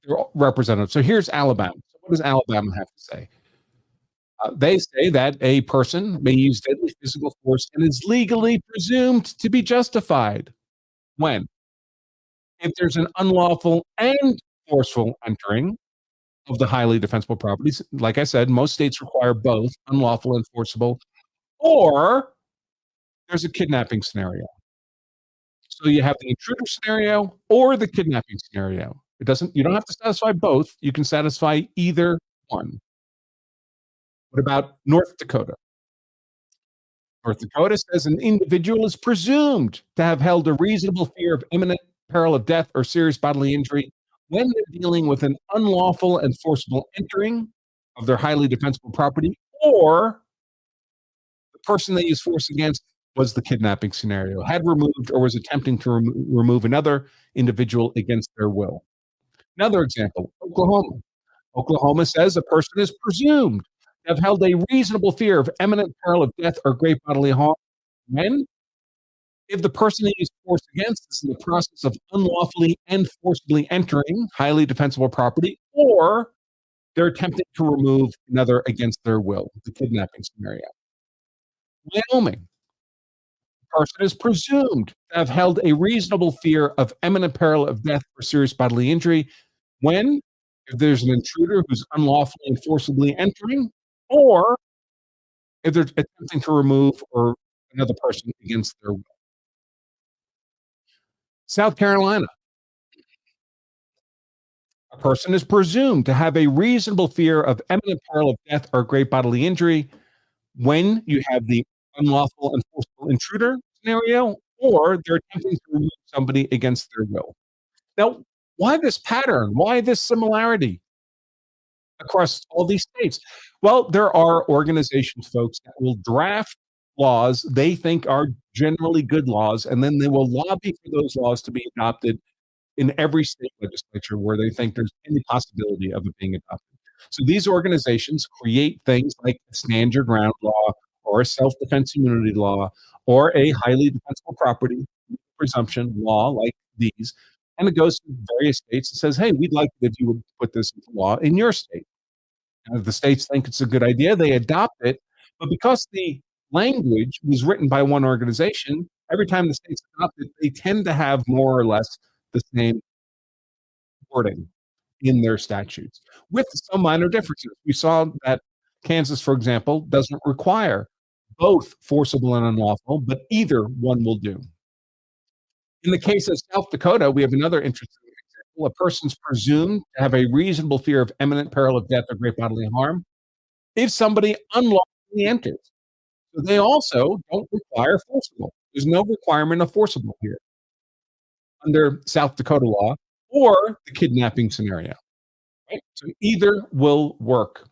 They're all representative. So here's Alabama. So what does Alabama have to say? They say that a person may use deadly physical force and is legally presumed to be justified when, if there's an unlawful and forceful entering of the highly defensible properties. Like I said, most states require both unlawful and forcible, or there's a kidnapping scenario. So you have the intruder scenario or the kidnapping scenario. You don't have to satisfy both. You can satisfy either one. What about North Dakota? North Dakota says an individual is presumed to have held a reasonable fear of imminent peril of death or serious bodily injury when they're dealing with an unlawful and forcible entering of their highly defensible property, or the person they used force against was the kidnapping scenario, had removed or was attempting to remove another individual against their will. Another example, Oklahoma. Oklahoma says a person is presumed to have held a reasonable fear of imminent peril of death or great bodily harm when, if the person they used force against is in the process of unlawfully and forcibly entering highly defensible property, or they're attempting to remove another against their will, the kidnapping scenario. Wyoming. The person is presumed to have held a reasonable fear of imminent peril of death or serious bodily injury when, if there's an intruder who's unlawfully and forcibly entering, or if they're attempting to remove or another person against their will. South Carolina. A person is presumed to have a reasonable fear of imminent peril of death or great bodily injury when you have the unlawful and forcible intruder scenario, or they're attempting to remove somebody against their will. Now, why this pattern? Why this similarity across all these states? Well, there are organizations, folks, that will draft laws they think are generally good laws, and then they will lobby for those laws to be adopted in every state legislature where they think there's any possibility of it being adopted. So these organizations create things like a stand your ground law or a self-defense immunity law or a highly defensible property presumption law like these. And it goes to various states and says, hey, we'd like it if you would put this into law in your state. And if the states think it's a good idea, they adopt it. But because the language was written by one organization, every time the states adopt it, they tend to have more or less the same wording in their statutes with some minor differences. We saw that Kansas, for example, doesn't require both forcible and unlawful, but either one will do. In the case of South Dakota, we have another interesting example. A person's presumed to have a reasonable fear of imminent peril of death or great bodily harm if somebody unlawfully enters. So they also don't require forcible. There's no requirement of forcible here under South Dakota law or the kidnapping scenario. Right? So either will work.